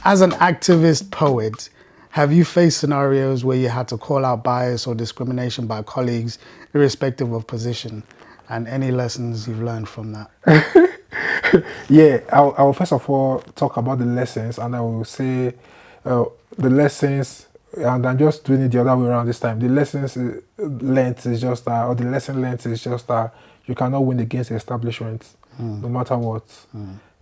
As an activist poet, have you faced scenarios where you had to call out bias or discrimination by colleagues, irrespective of position, and any lessons you've learned from that? Yeah, I'll first of all talk about the lessons, and I will say the lessons, and I'm just doing it the other way around this time. The lessons learned is just that, or the lesson learned is just that you cannot win against the establishment, no matter what.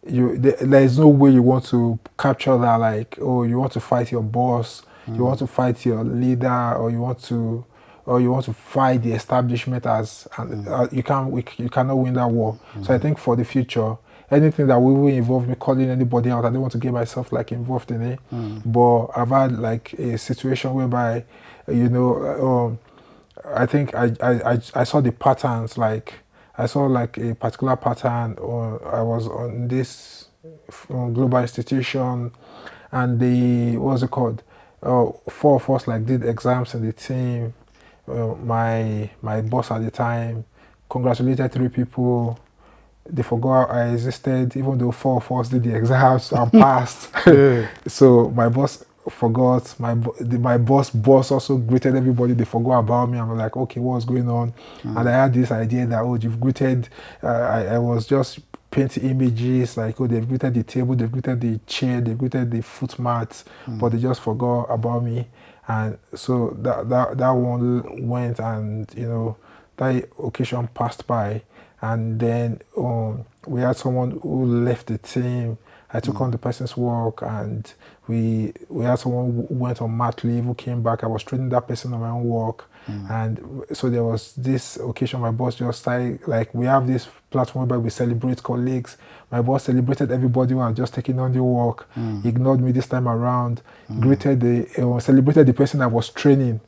There is no way you want to capture that, like, oh, you want to fight your boss, you want to fight your leader, or you want to fight the establishment as, and you cannot win that war. So I think for the future, anything that will involve me calling anybody out, I don't want to get myself like involved in it. But I've had like a situation whereby, I think I saw the patterns, like I saw like a particular pattern, or I was on this global institution, and what's it called? Four of us like did exams in the team. My boss at the time congratulated 3 people. They forgot I existed, even though 4 of us did the exams and passed. So my boss forgot. My boss also greeted everybody. They forgot about me. I'm like, okay, what's going on? And I had this idea that, oh, you've greeted. I was just painting images like, oh, they've greeted the table, they've greeted the chair, they've greeted the foot mat, but they just forgot about me. And so that one went, and that occasion passed by. And then we had someone who left the team. I took on the person's work, and we had someone who went on mat leave who came back. I was training that person on my own work. And so there was this occasion, my boss just started, like, we have this platform where we celebrate colleagues. My boss celebrated everybody who had just taken on the work, ignored me this time around, celebrated the person that was training.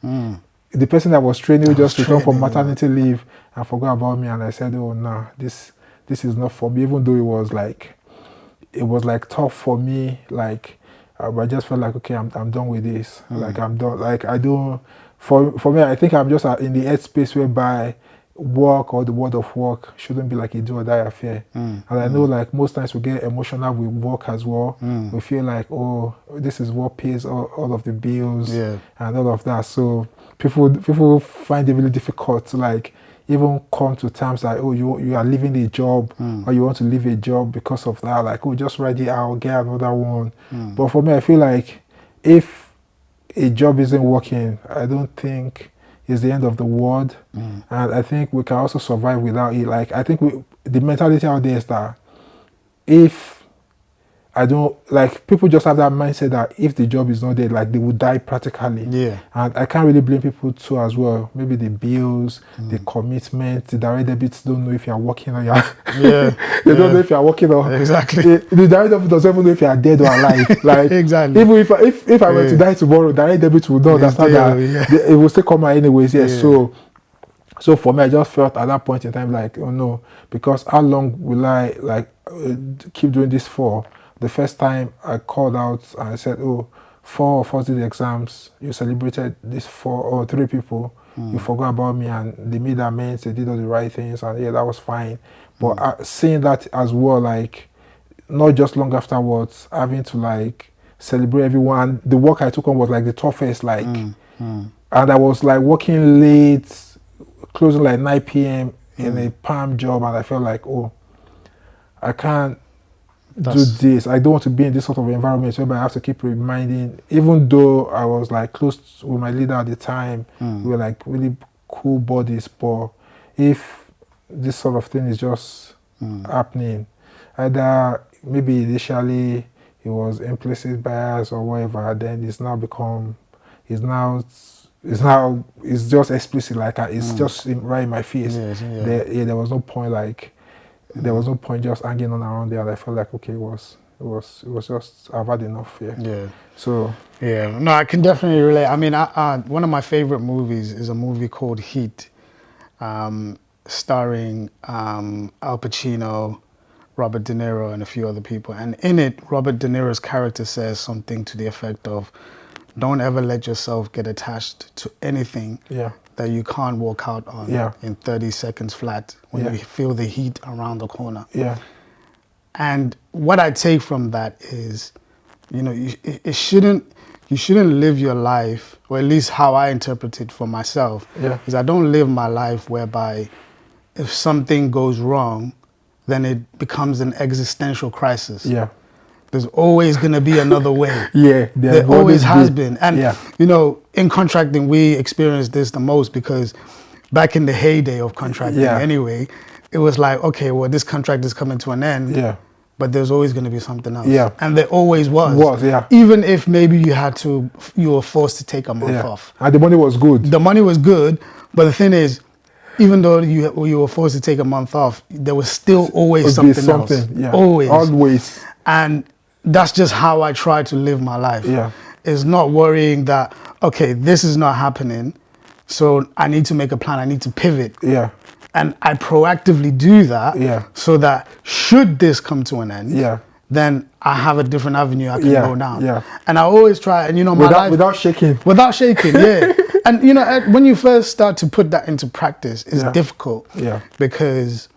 The person that was training who just returned from maternity leave and forgot about me. And I said, oh, nah, this is not for me, even though it was like tough for me. Like, I just felt like, okay, I'm done with this. Like, I'm done. Like, I don't, for me, I think I'm just in the headspace whereby work or the word of work shouldn't be like a do or die affair. And I know, like, most times we get emotional with work as well. We feel like, oh, this is what pays all of the bills and all of that. So people find it really difficult to, like, even come to terms that, oh, you are leaving a job or you want to leave a job because of that. Like, oh, just write it out, get another one. But for me, I feel like if a job isn't working, I don't think it's the end of the world. And I think we can also survive without it. Like, I think the mentality out there is that if I don't, like, people just have that mindset that if the job is not there, like, they would die practically. Yeah. And I can't really blame people too as well. Maybe the bills, the commitment, the direct debits don't know if you're working or you're... They don't know if you're working or... Exactly. The direct debit doesn't even know if you're dead or alive. Like, exactly. Even if I were to die tomorrow, direct debit would not understand that it will still come out anyways. Yes. So for me, I just felt at that point in time, like, oh no, because how long will I, like, keep doing this for? The first time I called out and I said, oh, 4 of us did the exams, you celebrated these 4 or 3 people, you forgot about me, and they made amends, they did all the right things, and yeah, that was fine. But seeing that as well, like, not just long afterwards, having to, like, celebrate everyone, the work I took on was like the toughest, like, and I was like working late, closing like 9 p.m. in a palm job, and I felt like, oh, I can't do this. I don't want to be in this sort of environment where I have to keep reminding, even though I was like close with my leader at the time, we were like really cool buddies, but if this sort of thing is just happening, either maybe initially it was implicit bias or whatever, then it's just explicit, like it's just right in my face. There was no point, like, there was no point just hanging on around there. And I felt like, okay, it was just, I've had enough. So no, I can definitely relate. I mean, one of my favorite movies is a movie called Heat, starring Al Pacino, Robert De Niro, and a few other people. And in it, Robert De Niro's character says something to the effect of, don't ever let yourself get attached to anything that you can't walk out on in 30 seconds flat when you feel the heat around the corner. And what I take from that is, it shouldn't. You shouldn't live your life, or at least how I interpret it for myself, is I don't live my life whereby if something goes wrong, then it becomes an existential crisis. Yeah. There's always going to be another way. Yeah. There always has been. And, in contracting, we experienced this the most because back in the heyday of contracting anyway, it was like, okay, well, this contract is coming to an end. Yeah. But there's always going to be something else. Yeah. And there always was. Even if maybe you were forced to take a month off. And the money was good. The money was good. But the thing is, even though you were forced to take a month off, there was still always something else. Yeah. Always. And that's just how I try to live my life. Yeah. It's not worrying that, okay, this is not happening, so I need to make a plan. I need to pivot. Yeah. And I proactively do that so that should this come to an end, then I have a different avenue I can go down. Yeah. And I always try, and my life... Without shaking. Without shaking, yeah. And when you first start to put that into practice, it's difficult. Yeah. Because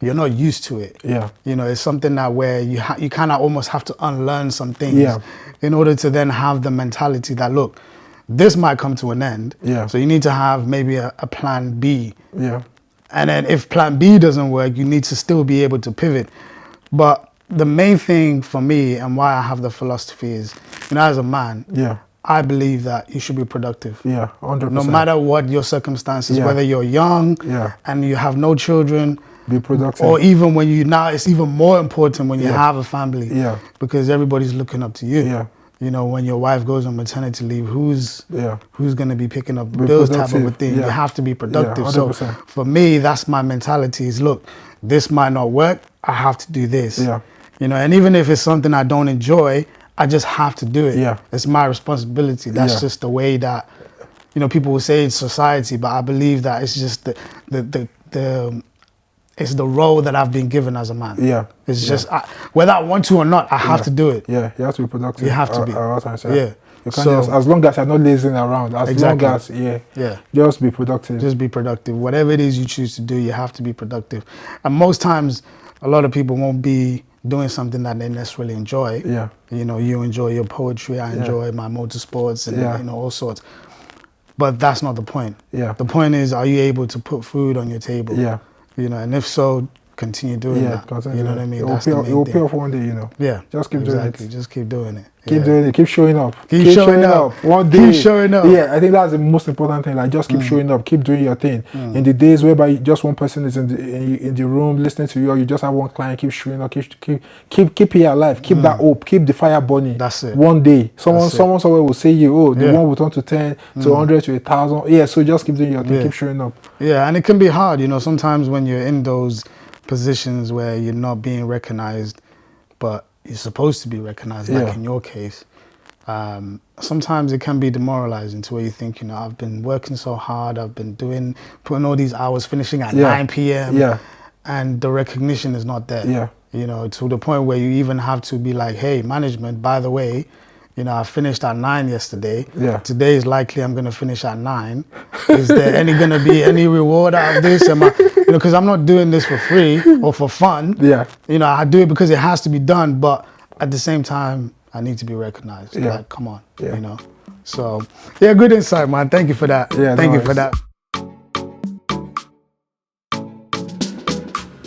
you're not used to it. Yeah. It's something that where you kind of almost have to unlearn some things in order to then have the mentality that, look, this might come to an end. Yeah. So you need to have maybe a plan B. Yeah. And then if plan B doesn't work, you need to still be able to pivot. But the main thing for me and why I have the philosophy is, as a man, I believe that you should be productive. Yeah, 100%. No matter what your circumstances, whether you're young and you have no children, be productive. Or even when it's even more important when you have a family. Yeah. Because everybody's looking up to you. Yeah. When your wife goes on maternity leave, who's going to be picking up bills type of a thing? You have to be productive. So for me, that's my mentality is, look, this might not work. I have to do this. Yeah. And even if it's something I don't enjoy, I just have to do it. Yeah. It's my responsibility. That's just the way that, people will say it's society, but I believe that it's just it's the role that I've been given as a man. Yeah. It's just, whether I want to or not, I have to do it. Yeah, you have to be productive. You have to be. Yeah. You can't as long as you're not lazing around, long as, just be productive. Just be productive. Whatever it is you choose to do, you have to be productive. And most times, a lot of people won't be doing something that they necessarily enjoy. Yeah. You enjoy your poetry, I enjoy my motorsports and all sorts. But that's not the point. Yeah. The point is, are you able to put food on your table? Yeah. And if so, continue doing that. Continue. You know what I mean? It will pay off one day, Yeah. Just keep doing it. Just keep doing it. Keep doing it. Keep showing up. Keep showing up. One day. Keep showing up. Yeah, I think that's the most important thing. Like, just keep showing up. Keep doing your thing. In the days whereby just one person is in the room listening to you, or you just have one client, keep showing up. Keep it alive. Keep that hope. Keep the fire burning. That's it. One day, someone somewhere will say the one will turn to 10, to 100, to 1,000. Yeah. So just keep doing your thing. Keep showing up. Yeah, and it can be hard. Sometimes when you're in those positions where you're not being recognized, but you're supposed to be recognized, like in your case. Sometimes it can be demoralizing to where you think, I've been working so hard, I've been putting all these hours, finishing at 9 p.m. And the recognition is not there. To the point where you even have to be like, hey, management, by the way, I finished at 9 yesterday. Today is likely I'm going to finish at 9. Is there going to be any reward out of this? Because I'm not doing this for free or for fun. I do it because it has to be done. But at the same time, I need to be recognized. Like, come on, So, good insight, man. Thank you for that. Thank you for that.